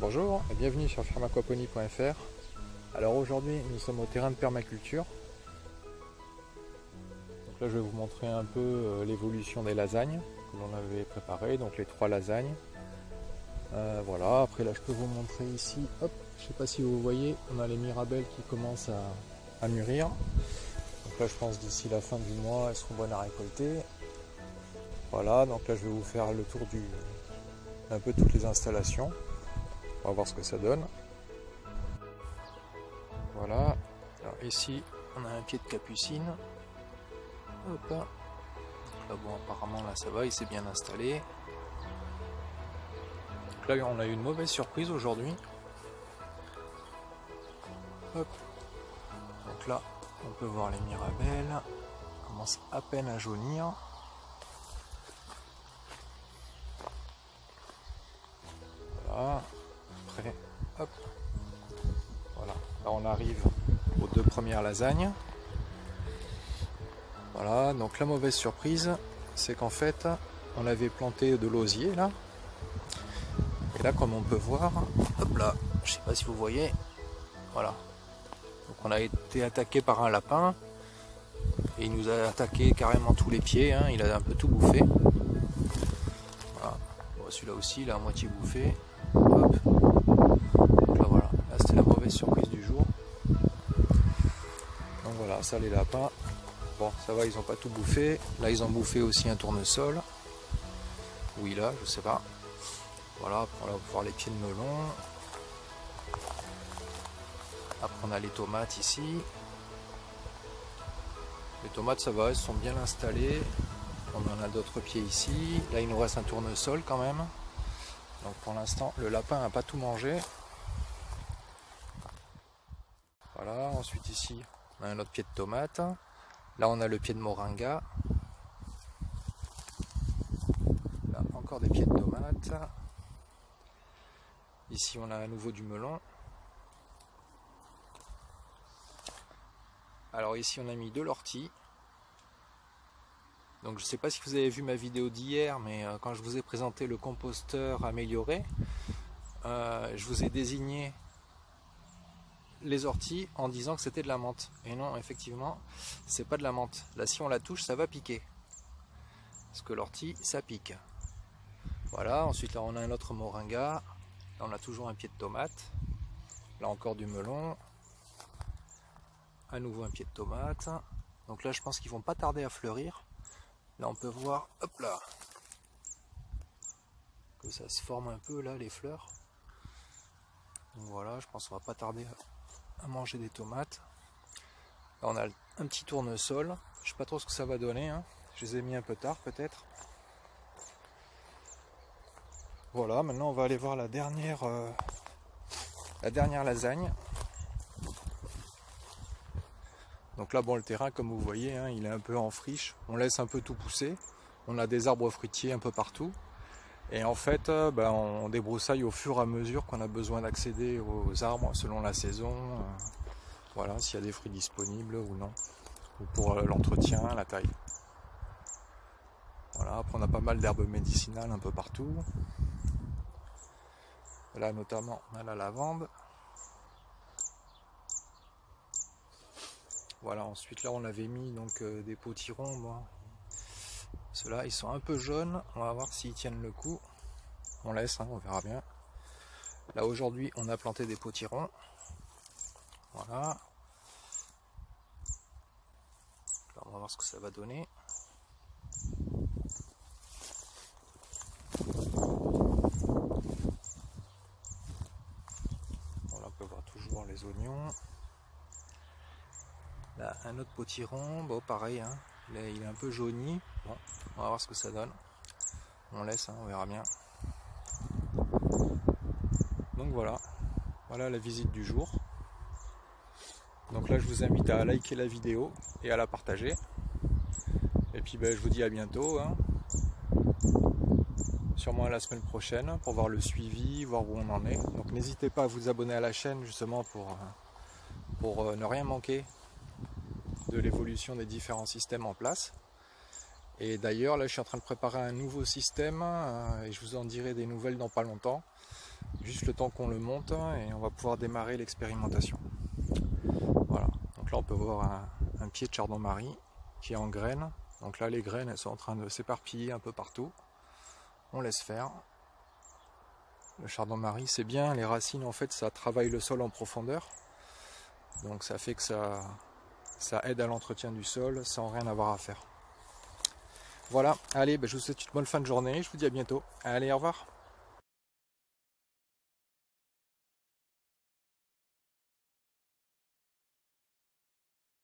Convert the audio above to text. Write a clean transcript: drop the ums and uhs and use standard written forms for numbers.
Bonjour et bienvenue sur fermaquaponie.fr. Alors aujourd'hui nous sommes au terrain de permaculture. Donc là je vais vous montrer un peu l'évolution des lasagnes que l'on avait préparées, donc les 3 lasagnes. Voilà, après là je peux vous montrer ici, hop, je sais pas si vous voyez, on a les mirabelles qui commencent à mûrir. Donc là je pense d'ici la fin du mois elles seront bonnes à récolter. Voilà, donc là je vais vous faire le tour un peu toutes les installations. On va voir ce que ça donne. Voilà. Alors ici, on a un pied de capucine. Hop là. Là bon, apparemment là ça va, il s'est bien installé. Donc là, on a eu une mauvaise surprise aujourd'hui. Hop. Donc là, on peut voir les mirabelles. Elles commencent à peine à jaunir. Voilà. Après, hop. Voilà. Là, on arrive aux 2 premières lasagnes. Voilà, donc la mauvaise surprise, c'est qu'en fait, on avait planté de l'osier là. Et là, comme on peut voir, hop là, je sais pas si vous voyez, voilà. Donc on a été attaqué par un lapin. Et il nous a attaqué carrément tous les pieds, hein, il a un peu tout bouffé. Voilà. Bon, celui-là aussi, il a à moitié bouffé. Hop. Donc là, voilà, là c'était la mauvaise surprise du jour. Donc voilà, ça les lapins. Bon, ça va, ils n'ont pas tout bouffé. Là, ils ont bouffé aussi un tournesol. Oui, là, je sais pas. Voilà, après, on va voir les pieds de melon. Après, on a les tomates ici. Les tomates, ça va, elles sont bien installées. On en a d'autres pieds ici. Là, il nous reste un tournesol quand même. Donc, pour l'instant, le lapin n'a pas tout mangé. Voilà, ensuite ici, on a un autre pied de tomate. Là, on a le pied de moringa. Là, encore des pieds de tomates. Ici, on a à nouveau du melon. Alors ici, on a mis de l'ortie. Donc, je ne sais pas si vous avez vu ma vidéo d'hier, mais quand je vous ai présenté le composteur amélioré, je vous ai désigné les orties en disant que c'était de la menthe. Et non, effectivement, c'est pas de la menthe. Là, si on la touche, ça va piquer. Parce que l'ortie, ça pique. Voilà, ensuite là, on a un autre moringa. Là, on a toujours un pied de tomate. Là, encore du melon. À nouveau un pied de tomate. Donc là, je pense qu'ils vont pas tarder à fleurir. Là, on peut voir, hop là, que ça se forme un peu là, les fleurs. Donc voilà, je pense qu'on va pas tarder à manger des tomates. Là, on a un petit tournesol. Je sais pas trop ce que ça va donner, hein. Je les ai mis un peu tard peut-être. Voilà, maintenant on va aller voir la dernière lasagne. Donc là, bon, le terrain, comme vous voyez, hein, il est un peu en friche. On laisse un peu tout pousser. On a des arbres fruitiers un peu partout. Et en fait, on débroussaille au fur et à mesure qu'on a besoin d'accéder aux arbres selon la saison. Voilà, s'il y a des fruits disponibles ou non. Ou pour l'entretien, la taille. Voilà, après on a pas mal d'herbes médicinales un peu partout. Là notamment, on a la lavande. Voilà, ensuite là on avait mis donc des potirons. Bon. Ceux-là ils sont un peu jaunes, on va voir s'ils tiennent le coup. On laisse, hein, on verra bien. Là aujourd'hui on a planté des potirons. Voilà. Là, on va voir ce que ça va donner. Voilà, on peut voir toujours les oignons. Là, un autre potiron, bon pareil, hein. Là, il est un peu jauni. Bon, on va voir ce que ça donne. On laisse, hein, on verra bien. Donc voilà, voilà la visite du jour. Donc là, je vous invite à liker la vidéo et à la partager. Et puis je vous dis à bientôt, hein. Sûrement à la semaine prochaine pour voir le suivi, voir où on en est. Donc n'hésitez pas à vous abonner à la chaîne justement pour ne rien manquer de l'évolution des différents systèmes en place. Et d'ailleurs là je suis en train de préparer un nouveau système et je vous en dirai des nouvelles dans pas longtemps. Juste le temps qu'on le monte et on va pouvoir démarrer l'expérimentation. Voilà, donc là on peut voir un pied de chardon-marie qui est en graines. Donc là les graines elles sont en train de s'éparpiller un peu partout. On laisse faire. Le chardon-marie c'est bien, les racines en fait ça travaille le sol en profondeur. Donc ça fait que ça aide à l'entretien du sol sans rien avoir à faire. Voilà, allez, je vous souhaite une bonne fin de journée, je vous dis à bientôt. Allez, au revoir.